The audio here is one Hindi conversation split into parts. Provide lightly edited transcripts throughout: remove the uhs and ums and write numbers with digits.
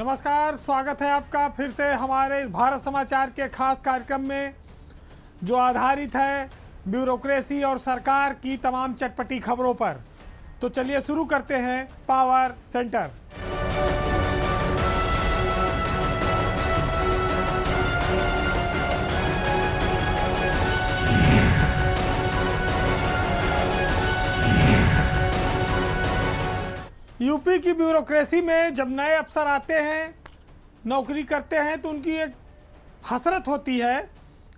नमस्कार, स्वागत है आपका फिर से हमारे भारत समाचार के खास कार्यक्रम में जो आधारित है ब्यूरोक्रेसी और सरकार की तमाम चटपटी खबरों पर। तो चलिए शुरू करते हैं पावर सेंटर। यूपी की ब्यूरोक्रेसी में जब नए अफसर आते हैं, नौकरी करते हैं, तो उनकी एक हसरत होती है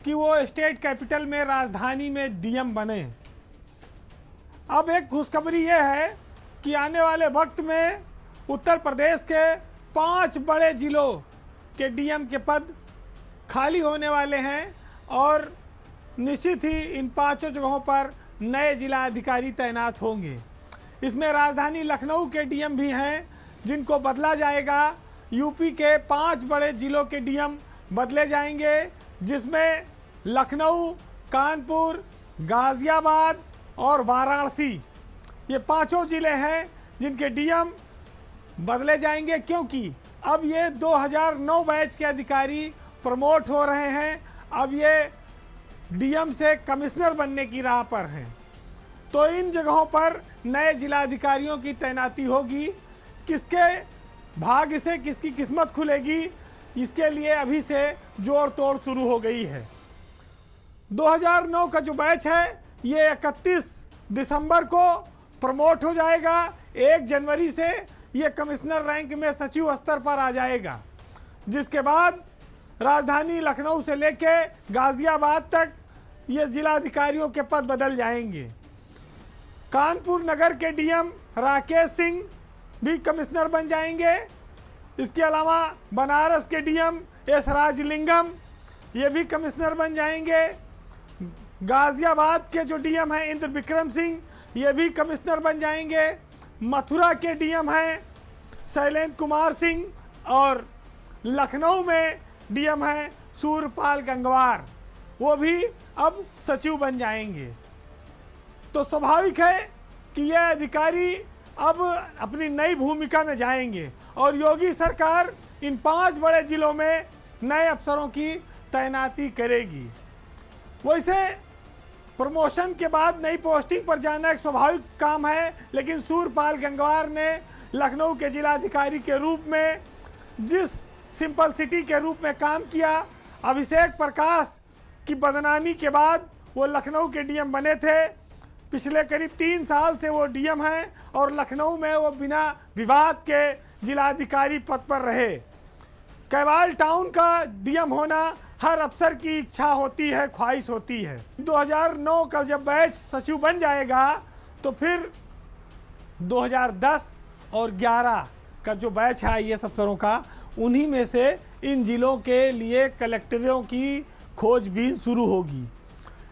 कि वो स्टेट कैपिटल में, राजधानी में डीएम बने। अब एक खुशखबरी ये है कि आने वाले वक्त में उत्तर प्रदेश के 5 बड़े जिलों के डीएम के पद खाली होने वाले हैं और निश्चित ही इन 5 जगहों पर नए जिला अधिकारी तैनात होंगे। इसमें राजधानी लखनऊ के डीएम भी हैं जिनको बदला जाएगा। यूपी के 5 बड़े जिलों के डीएम बदले जाएंगे, जिसमें लखनऊ, कानपुर, गाज़ियाबाद और वाराणसी, ये 5 जिले हैं जिनके डीएम बदले जाएंगे, क्योंकि अब ये 2009 बैच के अधिकारी प्रमोट हो रहे हैं। अब ये डीएम से कमिश्नर बनने की राह पर हैं। तो इन जगहों पर नए जिला अधिकारियों की तैनाती होगी। किसके भाग्य से किसकी किस्मत खुलेगी, इसके लिए अभी से जोड़ तोड़ शुरू हो गई है। 2009 का जो बैच है ये 31 दिसंबर को प्रमोट हो जाएगा। 1 जनवरी से ये कमिश्नर रैंक में सचिव स्तर पर आ जाएगा, जिसके बाद राजधानी लखनऊ से लेके गाज़ियाबाद तक ये जिला अधिकारियों के पद बदल जाएंगे। कानपुर नगर के डीएम राकेश सिंह भी कमिश्नर बन जाएंगे। इसके अलावा बनारस के डीएम एस राजलिंगम ये भी कमिश्नर बन जाएंगे। गाज़ियाबाद के जो डीएम हैं इंद्र विक्रम सिंह, ये भी कमिश्नर बन जाएंगे। मथुरा के डीएम हैं शैलेंद्र कुमार सिंह और लखनऊ में डीएम हैं सूर्यपाल गंगवार, वो भी अब सचिव बन जाएंगे। तो स्वाभाविक है कि यह अधिकारी अब अपनी नई भूमिका में जाएंगे और योगी सरकार इन 5 बड़े जिलों में नए अफसरों की तैनाती करेगी। वैसे प्रमोशन के बाद नई पोस्टिंग पर जाना एक स्वाभाविक काम है, लेकिन सूर्यपाल गंगवार ने लखनऊ के जिलाधिकारी के रूप में जिस सिंपल सिटी के रूप में काम किया, अभिषेक प्रकाश की बदनामी के बाद वो लखनऊ के डीएम बने थे। पिछले करीब 3 साल से वो डीएम हैं और लखनऊ में वो बिना विवाद के जिलाधिकारी पद पर रहे। कैवाल टाउन का डीएम होना हर अफसर की इच्छा होती है, ख्वाहिश होती है। 2009 का जब बैच सचिव बन जाएगा तो फिर 2010 और 11 का जो बैच है आईएएस अफसरों का, उन्हीं में से इन जिलों के लिए कलेक्टरों की खोजबीन शुरू होगी,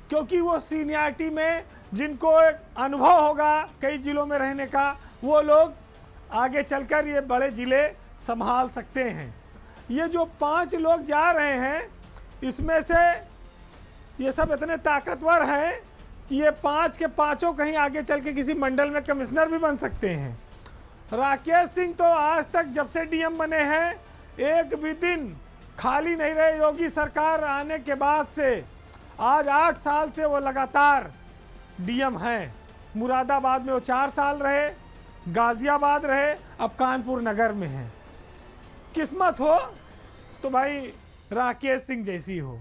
क्योंकि वो सीनियरिटी में जिनको एक अनुभव होगा कई जिलों में रहने का, वो लोग आगे चलकर ये बड़े ज़िले संभाल सकते हैं। ये जो 5 लोग जा रहे हैं, इसमें से ये सब इतने ताकतवर हैं कि ये 5 के 5 कहीं आगे चल के किसी मंडल में कमिश्नर भी बन सकते हैं। राकेश सिंह तो आज तक जब से डीएम बने हैं एक भी दिन खाली नहीं रहे। योगी सरकार आने के बाद से आज 8 साल से वो लगातार डीएम हैं। मुरादाबाद में वो 4 साल रहे, गाज़ियाबाद रहे, अब कानपुर नगर में हैं। किस्मत हो तो भाई राकेश सिंह जैसी हो।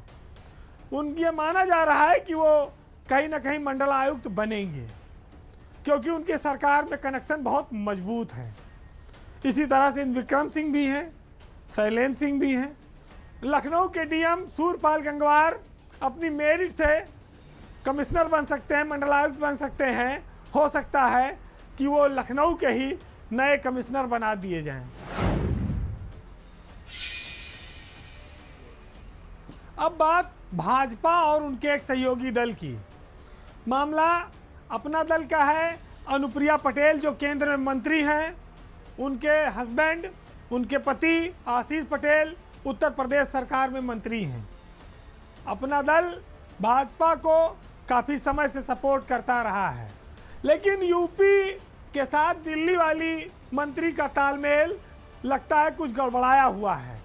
ये माना जा रहा है कि वो कहीं ना कहीं मंडल आयुक्त बनेंगे, क्योंकि उनके सरकार में कनेक्शन बहुत मजबूत हैं। इसी तरह से विक्रम सिंह भी हैं, शैलेंद्र सिंह भी हैं। लखनऊ के डीएम सूर्यपाल गंगवार अपनी मेरिट से कमिश्नर बन सकते हैं, मंडलायुक्त बन सकते हैं। हो सकता है कि वो लखनऊ के ही नए कमिश्नर बना दिए जाएं। अब बात भाजपा और उनके एक सहयोगी दल की। मामला अपना दल का है। अनुप्रिया पटेल जो केंद्र में मंत्री हैं, उनके हस्बैंड, उनके पति आशीष पटेल उत्तर प्रदेश सरकार में मंत्री हैं। अपना दल भाजपा को काफ़ी समय से सपोर्ट करता रहा है, लेकिन यूपी के साथ दिल्ली वाली मंत्री का तालमेल लगता है कुछ गड़बड़ाया हुआ है,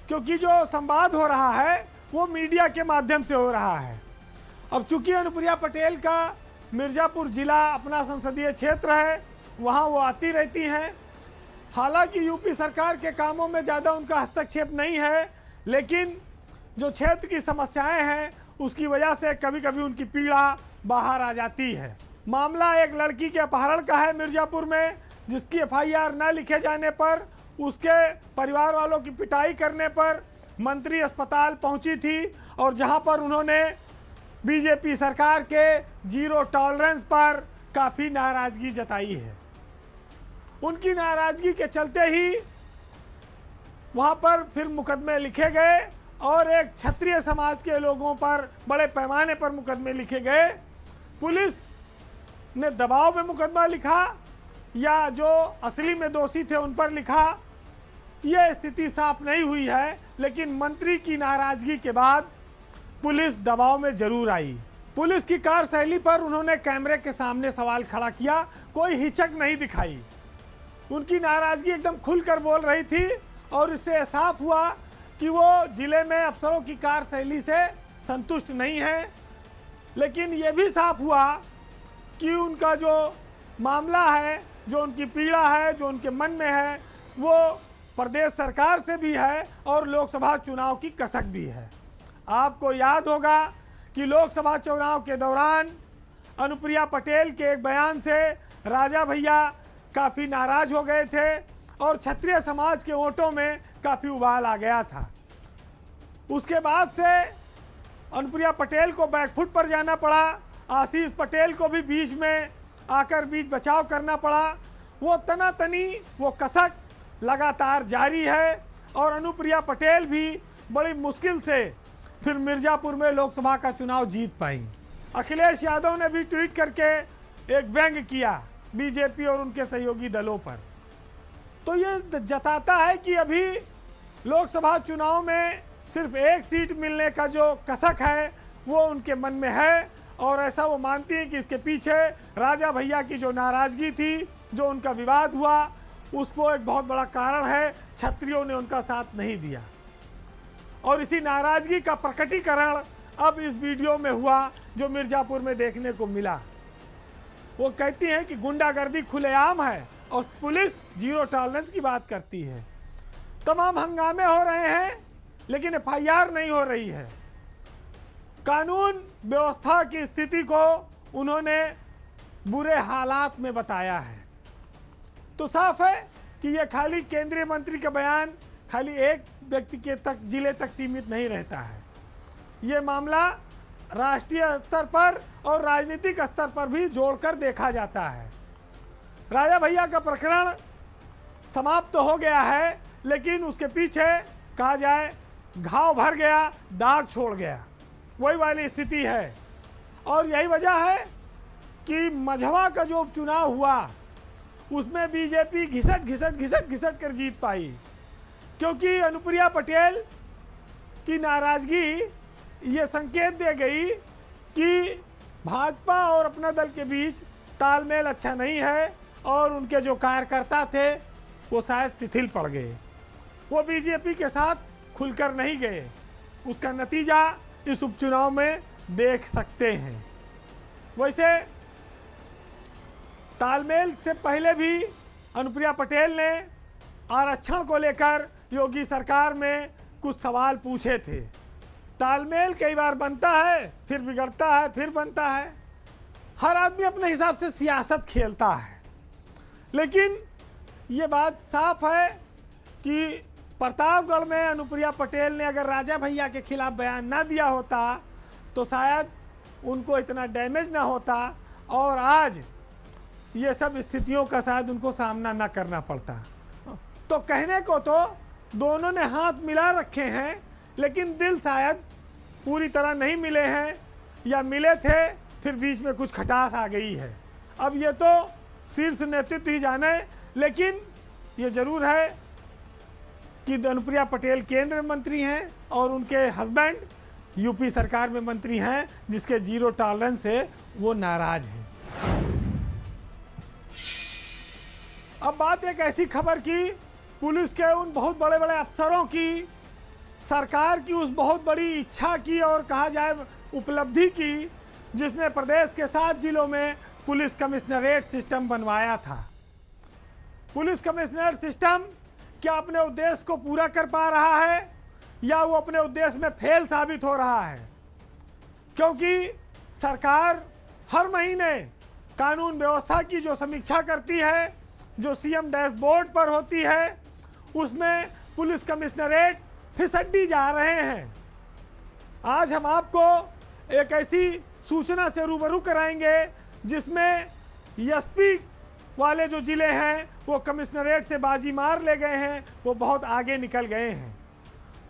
क्योंकि जो संवाद हो रहा है वो मीडिया के माध्यम से हो रहा है। अब चूंकि अनुप्रिया पटेल का मिर्ज़ापुर जिला अपना संसदीय क्षेत्र है, वहाँ वो आती रहती हैं। हालांकि यूपी सरकार के कामों में ज़्यादा उनका हस्तक्षेप नहीं है, लेकिन जो क्षेत्र की समस्याएं हैं उसकी वजह से कभी कभी उनकी पीड़ा बाहर आ जाती है। मामला एक लड़की के अपहरण का है मिर्ज़ापुर में, जिसकी एफआईआर न लिखे जाने पर, उसके परिवार वालों की पिटाई करने पर मंत्री अस्पताल पहुंची थी और जहां पर उन्होंने बीजेपी सरकार के जीरो टॉलरेंस पर काफ़ी नाराज़गी जताई है। उनकी नाराज़गी के चलते ही वहां पर फिर मुकदमे लिखे गए और एक क्षत्रिय समाज के लोगों पर बड़े पैमाने पर मुकदमे लिखे गए। पुलिस ने दबाव में मुकदमा लिखा या जो असली में दोषी थे उन पर लिखा, यह स्थिति साफ नहीं हुई है, लेकिन मंत्री की नाराजगी के बाद पुलिस दबाव में जरूर आई। पुलिस की कार्यशैली पर उन्होंने कैमरे के सामने सवाल खड़ा किया, कोई हिचक नहीं दिखाई। उनकी नाराजगी एकदम खुलकर बोल रही थी और इससे साफ हुआ कि वो जिले में अफसरों की कार्यशैली से संतुष्ट नहीं है। लेकिन ये भी साफ हुआ कि उनका जो मामला है, जो उनकी पीड़ा है, जो उनके मन में है, वो प्रदेश सरकार से भी है और लोकसभा चुनाव की कसक भी है। आपको याद होगा कि लोकसभा चुनाव के दौरान अनुप्रिया पटेल के एक बयान से राजा भैया काफ़ी नाराज हो गए थे और क्षत्रिय समाज के वोटों में काफ़ी उबाल आ गया था। उसके बाद से अनुप्रिया पटेल को बैकफुट पर जाना पड़ा, आशीष पटेल को भी बीच में आकर बीच बचाव करना पड़ा। वो तनातनी, वो कसक लगातार जारी है और अनुप्रिया पटेल भी बड़ी मुश्किल से फिर मिर्ज़ापुर में लोकसभा का चुनाव जीत पाई। अखिलेश यादव ने भी ट्वीट करके एक व्यंग्य किया बीजेपी और उनके सहयोगी दलों पर। तो ये जताता है कि अभी लोकसभा चुनाव में सिर्फ एक सीट मिलने का जो कसक है वो उनके मन में है और ऐसा वो मानती हैं कि इसके पीछे राजा भैया की जो नाराज़गी थी, जो उनका विवाद हुआ, उसको एक बहुत बड़ा कारण है, क्षत्रियों ने उनका साथ नहीं दिया। और इसी नाराज़गी का प्रकटीकरण अब इस वीडियो में हुआ जो मिर्ज़ापुर में देखने को मिला। वो कहती हैं कि गुंडागर्दी खुलेआम है और पुलिस जीरो टॉलरेंस की बात करती है। तमाम हंगामे हो रहे हैं लेकिन एफआईआर नहीं हो रही है। कानून व्यवस्था की स्थिति को उन्होंने बुरे हालात में बताया है। तो साफ है कि ये खाली केंद्रीय मंत्री का बयान खाली एक व्यक्ति के तक, जिले तक सीमित नहीं रहता है। ये मामला राष्ट्रीय स्तर पर और राजनीतिक स्तर पर भी जोड़कर देखा जाता है। राजा भैया का प्रकरण समाप्त तो हो गया है, लेकिन उसके पीछे कहा जाए घाव भर गया, दाग छोड़ गया, वही वाली स्थिति है। और यही वजह है कि मझवा का जो उपचुनाव हुआ उसमें बीजेपी घिसट कर जीत पाई, क्योंकि अनुप्रिया पटेल की नाराज़गी ये संकेत दे गई कि भाजपा और अपना दल के बीच तालमेल अच्छा नहीं है और उनके जो कार्यकर्ता थे वो शायद शिथिल पड़ गए, वो बीजेपी के साथ खुलकर नहीं गए। उसका नतीजा इस उपचुनाव में देख सकते हैं। वैसे तालमेल से पहले भी अनुप्रिया पटेल ने आरक्षण को लेकर योगी सरकार में कुछ सवाल पूछे थे। तालमेल कई बार बनता है, फिर बिगड़ता है, फिर बनता है। हर आदमी अपने हिसाब से सियासत खेलता है, लेकिन ये बात साफ है कि प्रतापगढ़ में अनुप्रिया पटेल ने अगर राजा भैया के खिलाफ बयान ना दिया होता तो शायद उनको इतना डैमेज ना होता और आज ये सब स्थितियों का शायद उनको सामना ना करना पड़ता। तो कहने को तो दोनों ने हाथ मिला रखे हैं, लेकिन दिल शायद पूरी तरह नहीं मिले हैं, या मिले थे फिर बीच में कुछ खटास आ गई है। अब ये तो शीर्ष नेतृत्व ही जाने, लेकिन ये जरूर है कि अनुप्रिया पटेल केंद्र मंत्री हैं और उनके हस्बैंड यूपी सरकार में मंत्री हैं, जिसके जीरो टॉलरेंस से वो नाराज हैं। अब बात एक ऐसी खबर की पुलिस के उन बहुत बड़े बड़े अफसरों की, सरकार की उस बहुत बड़ी इच्छा की और कहा जाए उपलब्धि की, जिसने प्रदेश के 7 जिलों में पुलिस कमिश्नरेट सिस्टम बनवाया था। पुलिस कमिश्नरेट सिस्टम क्या अपने उद्देश्य को पूरा कर पा रहा है या वो अपने उद्देश्य में फेल साबित हो रहा है? क्योंकि सरकार हर महीने कानून व्यवस्था की जो समीक्षा करती है, जो सीएम डैशबोर्ड पर होती है, उसमें पुलिस कमिश्नरेट फिसड्डी जा रहे हैं। आज हम आपको एक ऐसी सूचना से रूबरू कराएंगे जिसमें एसपी वाले जो जिले हैं वो कमिश्नरेट से बाजी मार ले गए हैं, वो बहुत आगे निकल गए हैं।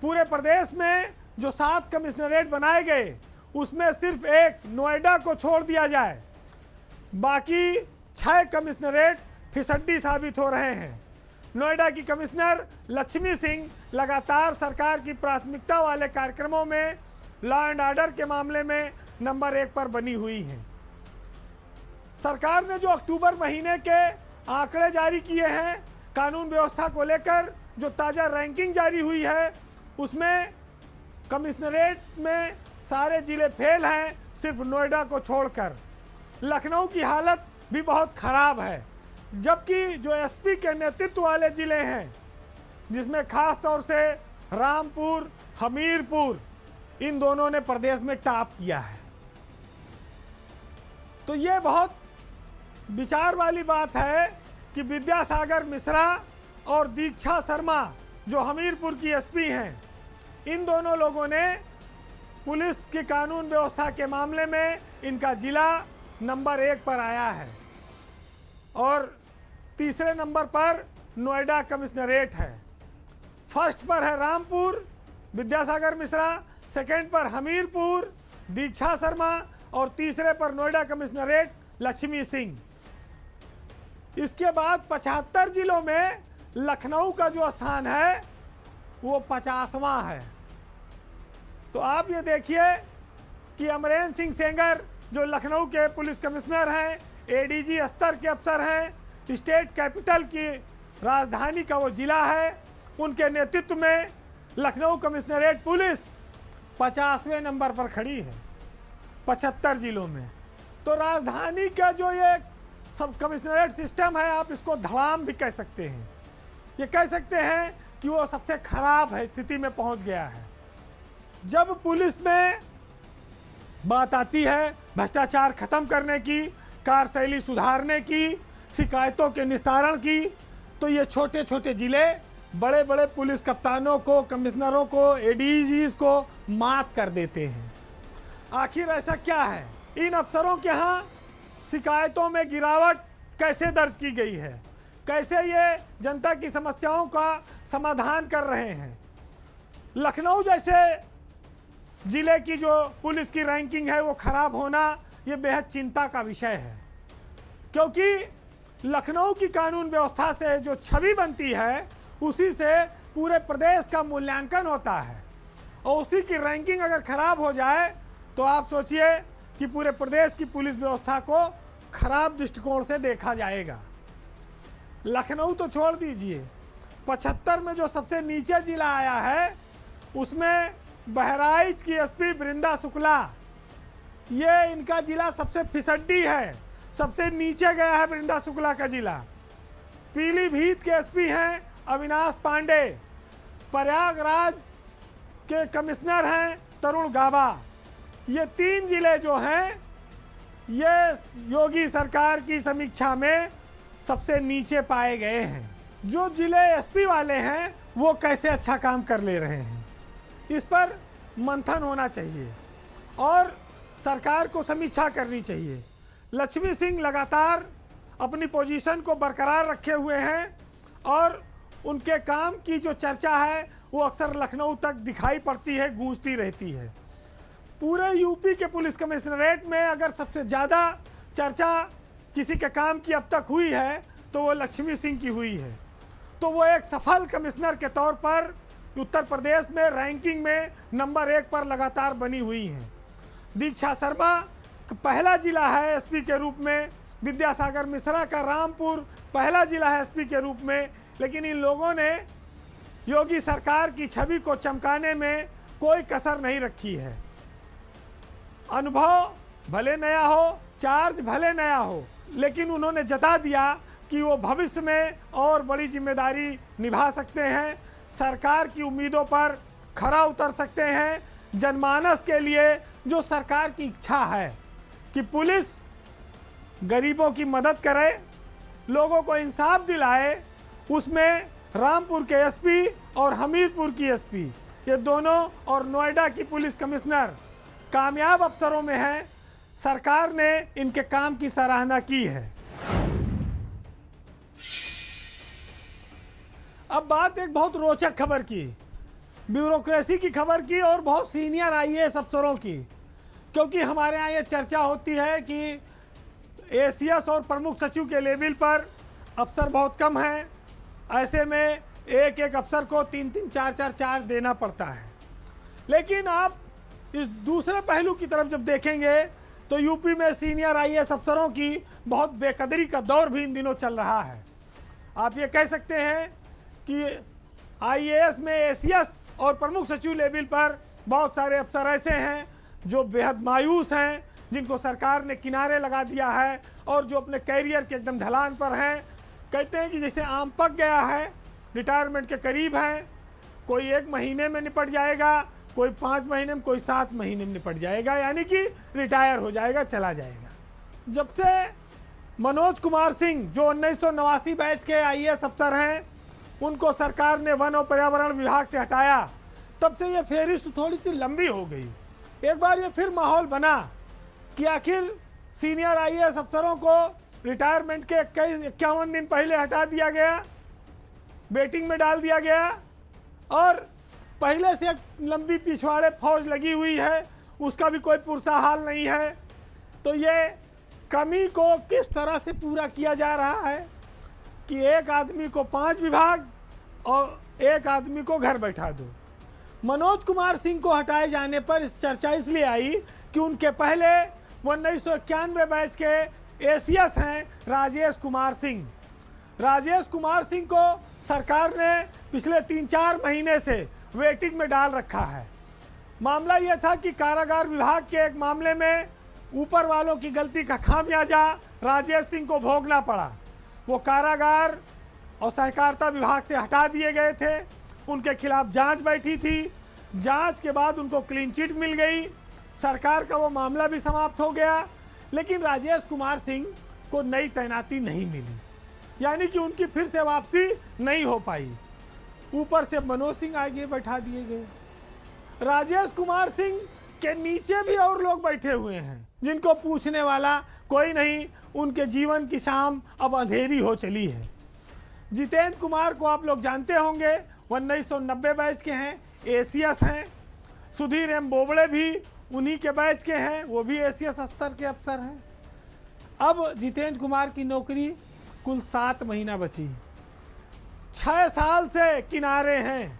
पूरे प्रदेश में जो 7 कमिश्नरेट बनाए गए उसमें सिर्फ एक नोएडा को छोड़ दिया जाए, बाकी 6 कमिश्नरेट फिसड्डी साबित हो रहे हैं। नोएडा की कमिश्नर लक्ष्मी सिंह लगातार सरकार की प्राथमिकता वाले कार्यक्रमों में लॉ एंड ऑर्डर के मामले में नंबर 1 पर बनी हुई हैं। सरकार ने जो अक्टूबर महीने के आंकड़े जारी किए हैं कानून व्यवस्था को लेकर, जो ताज़ा रैंकिंग जारी हुई है, उसमें कमिश्नरेट में सारे जिले फेल हैं, सिर्फ नोएडा को छोड़कर। लखनऊ की हालत भी बहुत ख़राब है, जबकि जो एसपी के नेतृत्व वाले ज़िले हैं, जिसमें खास तौर से रामपुर, हमीरपुर, इन दोनों ने प्रदेश में टॉप किया है। तो ये बहुत विचार वाली बात है कि विद्यासागर मिश्रा और दीक्षा शर्मा जो हमीरपुर की एसपी हैं, इन दोनों लोगों ने पुलिस की कानून व्यवस्था के मामले में इनका जिला नंबर 1 पर आया है और तीसरे नंबर पर नोएडा कमिश्नरेट है। फर्स्ट पर है रामपुर, विद्यासागर मिश्रा, सेकंड पर हमीरपुर, दीक्षा शर्मा और तीसरे पर नोएडा कमिश्नरेट लक्ष्मी सिंह। इसके बाद 75 जिलों में लखनऊ का जो स्थान है वो 50वां है। तो आप ये देखिए कि अमरेंद्र सिंह सेंगर जो लखनऊ के पुलिस कमिश्नर हैं, एडीजी स्तर के अफसर हैं, स्टेट कैपिटल की राजधानी का वो जिला है, उनके नेतृत्व में लखनऊ कमिश्नरेट पुलिस 50वें नंबर पर खड़ी है 75 जिलों में। तो राजधानी का जो ये सब कमिश्नरेट सिस्टम है, आप इसको धड़ाम भी कह सकते हैं। ये कह सकते हैं कि वो सबसे खराब है स्थिति में पहुंच गया है। जब पुलिस में बात आती है भ्रष्टाचार खत्म करने की, कार्यशैली सुधारने की, शिकायतों के निस्तारण की, तो ये छोटे छोटे जिले बड़े बड़े पुलिस कप्तानों को, कमिश्नरों को, एडीजीज को मात कर देते हैं। आखिर ऐसा क्या है? इन अफसरों के यहाँ शिकायतों में गिरावट कैसे दर्ज की गई है? कैसे ये जनता की समस्याओं का समाधान कर रहे हैं? लखनऊ जैसे जिले की जो पुलिस की रैंकिंग है वो खराब होना ये बेहद चिंता का विषय है, क्योंकि लखनऊ की कानून व्यवस्था से जो छवि बनती है उसी से पूरे प्रदेश का मूल्यांकन होता है, और उसी की रैंकिंग अगर खराब हो जाए तो आप सोचिए कि पूरे प्रदेश की पुलिस व्यवस्था को खराब दृष्टिकोण से देखा जाएगा। लखनऊ तो छोड़ दीजिए, 75 में जो सबसे नीचे जिला आया है उसमें बहराइच की एसपी वृंदा शुक्ला, ये इनका जिला सबसे फिसड्डी है, सबसे नीचे गया है वृंदा शुक्ला का जिला। पीलीभीत के एसपी हैं अविनाश पांडे, प्रयागराज के कमिश्नर हैं तरुण गाबा। ये 3 जिले जो हैं ये योगी सरकार की समीक्षा में सबसे नीचे पाए गए हैं। जो जिले एसपी वाले हैं वो कैसे अच्छा काम कर ले रहे हैं, इस पर मंथन होना चाहिए और सरकार को समीक्षा करनी चाहिए। लक्ष्मी सिंह लगातार अपनी पोजीशन को बरकरार रखे हुए हैं और उनके काम की जो चर्चा है वो अक्सर लखनऊ तक दिखाई पड़ती है, गूंजती रहती है। पूरे यूपी के पुलिस कमिश्नरेट में अगर सबसे ज़्यादा चर्चा किसी के काम की अब तक हुई है तो वो लक्ष्मी सिंह की हुई है। तो वो एक सफल कमिश्नर के तौर पर उत्तर प्रदेश में रैंकिंग में नंबर 1 पर लगातार बनी हुई हैं। दीक्षा शर्मा पहला जिला है एसपी के रूप में, विद्यासागर मिश्रा का रामपुर पहला जिला है एसपी के रूप में, लेकिन इन लोगों ने योगी सरकार की छवि को चमकाने में कोई कसर नहीं रखी है। अनुभव भले नया हो, चार्ज भले नया हो, लेकिन उन्होंने जता दिया कि वो भविष्य में और बड़ी जिम्मेदारी निभा सकते हैं, सरकार की उम्मीदों पर खरा उतर सकते हैं। जनमानस के लिए जो सरकार की इच्छा है कि पुलिस गरीबों की मदद करे, लोगों को इंसाफ दिलाए, उसमें रामपुर के एसपी और हमीरपुर की एसपी ये दोनों और नोएडा की पुलिस कमिश्नर कामयाब अफसरों में हैं। सरकार ने इनके काम की सराहना की है। अब बात एक बहुत रोचक खबर की, ब्यूरोक्रेसी की खबर की और बहुत सीनियर आईएएस अफसरों की, क्योंकि हमारे यहाँ ये चर्चा होती है कि एसीएस और प्रमुख सचिव के लेवल पर अफसर बहुत कम हैं, ऐसे में एक एक अफसर को 3-3, 4-4 चार्ज देना पड़ता है। लेकिन आप इस दूसरे पहलू की तरफ जब देखेंगे तो यूपी में सीनियर आईएएस अफसरों की बहुत बेकदरी का दौर भी इन दिनों चल रहा है। आप ये कह सकते हैं कि आईएएस में एसीएस और प्रमुख सचिव लेवल पर बहुत सारे अफसर ऐसे हैं जो बेहद मायूस हैं, जिनको सरकार ने किनारे लगा दिया है और जो अपने कैरियर के एकदम ढलान पर हैं। कहते हैं कि जैसे आम पक गया है, रिटायरमेंट के करीब हैं, कोई 1 महीने में निपट जाएगा, कोई 5 महीने में, कोई 7 महीने में निपट जाएगा, यानी कि रिटायर हो जाएगा, चला जाएगा। जब से मनोज कुमार सिंह जो 1989 बैच के आईएएस अफसर हैं, उनको सरकार ने वन और पर्यावरण विभाग से हटाया, तब से ये फेहरिस्त थोड़ी सी लंबी हो गई। एक बार ये फिर माहौल बना कि आखिर सीनियर आईएएस अफसरों को रिटायरमेंट के 51 दिन पहले हटा दिया गया, वेटिंग में डाल दिया गया, और पहले से एक लंबी पिछवाड़े फौज लगी हुई है, उसका भी कोई पुरसा हाल नहीं है। तो ये कमी को किस तरह से पूरा किया जा रहा है कि एक आदमी को 5 विभाग और एक आदमी को घर बैठा दो। मनोज कुमार सिंह को हटाए जाने पर इस चर्चा इसलिए आई कि उनके पहले 1991 बैच के एसीएस हैं राजेश कुमार सिंह। राजेश कुमार सिंह को सरकार ने पिछले 3-4 महीने से वेटिंग में डाल रखा है। मामला यह था कि कारागार विभाग के एक मामले में ऊपर वालों की गलती का खामियाजा राजेश सिंह को भोगना पड़ा। वो कारागार और सहकारिता विभाग से हटा दिए गए थे, उनके खिलाफ जांच बैठी थी, जांच के बाद उनको क्लीन चिट मिल गई, सरकार का वो मामला भी समाप्त हो गया। लेकिन राजेश कुमार सिंह को नई तैनाती नहीं मिली, यानी कि उनकी फिर से वापसी नहीं हो पाई। ऊपर से मनोज सिंह आगे बैठा दिए गए। राजेश कुमार सिंह के नीचे भी और लोग बैठे हुए हैं जिनको पूछने वाला कोई नहीं। उनके जीवन की शाम अब अंधेरी हो चली है। जितेंद्र कुमार को आप लोग जानते होंगे, 1990 बैच के हैं, एसीएस हैं। सुधीर एम बोबड़े भी उन्हीं के बैच के हैं, वो भी एसीएस स्तर के अफसर हैं। अब जितेंद्र कुमार की नौकरी कुल 7 महीना बची, 6 साल से किनारे हैं।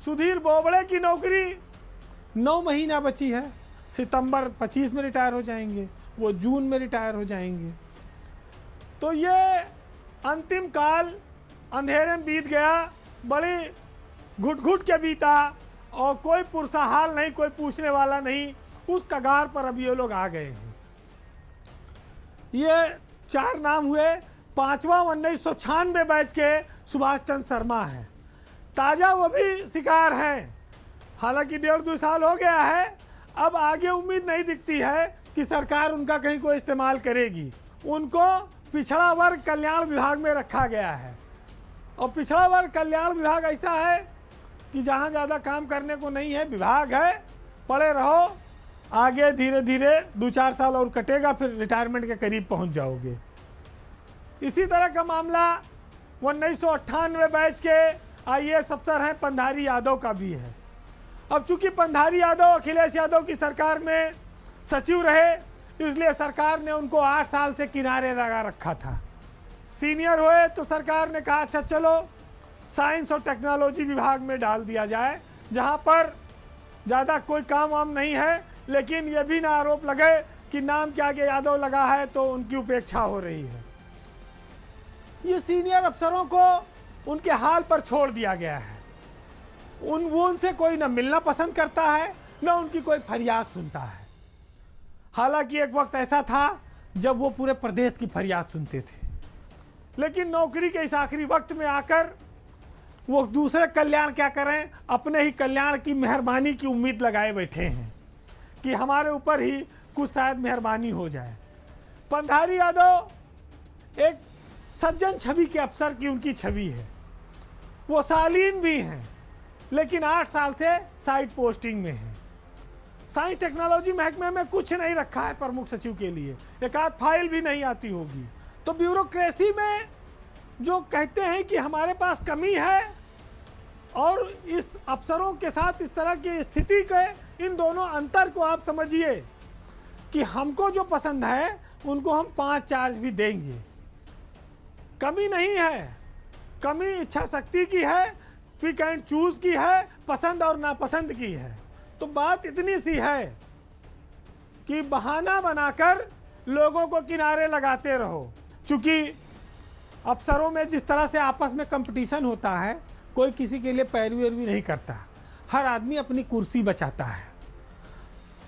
सुधीर बोबड़े की नौकरी 9 महीना बची है, सितंबर 25 में रिटायर हो जाएंगे, वो जून में रिटायर हो जाएंगे। तो ये अंतिम काल अंधेरे में बीत गया, बड़ी घुट घुट के बीता और कोई पुरसा हाल नहीं, कोई पूछने वाला नहीं। उस कगार पर अब ये लोग आ गए हैं। ये 4 नाम हुए। 5वां 1996 बैच के सुभाष चंद्र शर्मा है, ताज़ा वो भी शिकार हैं। हालांकि 1.5-2 साल हो गया है, अब आगे उम्मीद नहीं दिखती है कि सरकार उनका कहीं कोई इस्तेमाल करेगी। उनको पिछड़ा वर्ग कल्याण विभाग में रखा गया है, और पिछड़ा वर्ग कल्याण विभाग ऐसा है कि जहाँ ज़्यादा काम करने को नहीं है, विभाग है, पड़े रहो, आगे धीरे धीरे 2-4 साल और कटेगा, फिर रिटायरमेंट के करीब पहुँच जाओगे। इसी तरह का मामला 1998 बैच के आईएएस अफसर हैं पंधारी यादव का भी है। अब चूंकि पंधारी यादव अखिलेश यादव की सरकार में सचिव रहे, इसलिए सरकार ने उनको 8 साल से किनारे लगा रखा था। सीनियर हुए तो सरकार ने कहा अच्छा चलो साइंस और टेक्नोलॉजी विभाग में डाल दिया जाए, जहां पर ज़्यादा कोई काम वाम नहीं है, लेकिन यह भी ना आरोप लगे कि नाम के आगे यादव लगा है तो उनकी उपेक्षा हो रही है। ये सीनियर अफसरों को उनके हाल पर छोड़ दिया गया है। वो उनसे कोई न मिलना पसंद करता है, न उनकी कोई फरियाद सुनता है। हालांकि एक वक्त ऐसा था जब वो पूरे प्रदेश की फरियाद सुनते थे, लेकिन नौकरी के इस आखिरी वक्त में आकर वो दूसरे कल्याण क्या करें, अपने ही कल्याण की मेहरबानी की उम्मीद लगाए बैठे हैं कि हमारे ऊपर ही कुछ शायद मेहरबानी हो जाए। पंधारी यादव एक सज्जन छवि के अफसर की उनकी छवि है। वो शालीन भी हैं, लेकिन 8 साल से साइड पोस्टिंग में हैं। साइंस टेक्नोलॉजी महकमे में कुछ नहीं रखा है प्रमुख सचिव के लिए, एक आध फाइल भी नहीं आती होगी। तो ब्यूरोक्रेसी में जो कहते हैं कि हमारे पास कमी है, और इस अफसरों के साथ इस तरह की स्थिति के इन दोनों अंतर को आप समझिए कि हमको जो पसंद है उनको हम 5 चार्ज भी देंगे। कमी नहीं है, कमी इच्छा शक्ति की है, पिक एंड चूज की है, पसंद और नापसंद की है। तो बात इतनी सी है कि बहाना बनाकर लोगों को किनारे लगाते रहो। चूंकि अफसरों में जिस तरह से आपस में कंपटीशन होता है, कोई किसी के लिए पैरवी वैरवी नहीं करता, हर आदमी अपनी कुर्सी बचाता है।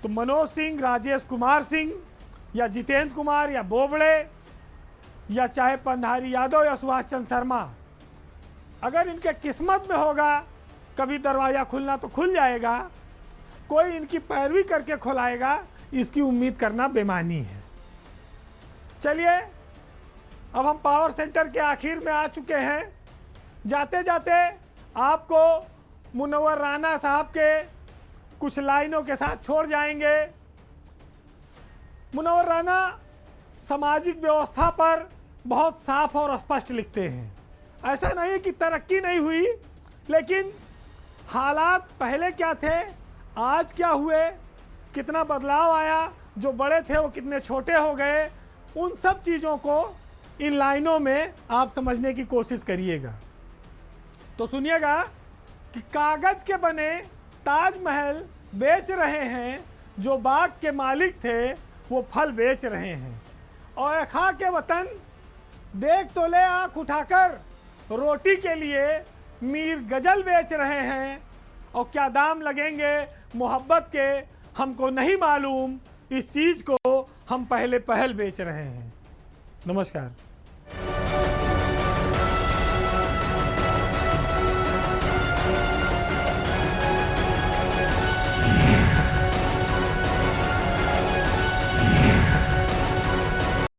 तो मनोज सिंह, राजेश कुमार सिंह या जितेंद्र कुमार या बोबड़े या चाहे पंधारी यादव या सुभाष चंद्र शर्मा, अगर इनके किस्मत में होगा कभी दरवाज़ा खुलना तो खुल जाएगा, कोई इनकी पैरवी करके खुलाएगा, इसकी उम्मीद करना बेमानी है। चलिए, अब हम पावर सेंटर के आखिर में आ चुके हैं। जाते जाते आपको मुनव्वर राना साहब के कुछ लाइनों के साथ छोड़ जाएंगे। मुनव्वर राना सामाजिक व्यवस्था पर बहुत साफ और स्पष्ट लिखते हैं। ऐसा नहीं कि तरक्की नहीं हुई, लेकिन हालात पहले क्या थे, आज क्या हुए, कितना बदलाव आया, जो बड़े थे वो कितने छोटे हो गए, उन सब चीज़ों को इन लाइनों में आप समझने की कोशिश करिएगा। तो सुनिएगा कि कागज के बने ताजमहल बेच रहे हैं, जो बाग के मालिक थे वो फल बेच रहे हैं। और खा के वतन देख तो ले आँख उठाकर, रोटी के लिए मीर गजल बेच रहे हैं। और क्या दाम लगेंगे मोहब्बत के हमको नहीं मालूम, इस चीज़ को हम पहले पहल बेच रहे हैं। नमस्कार।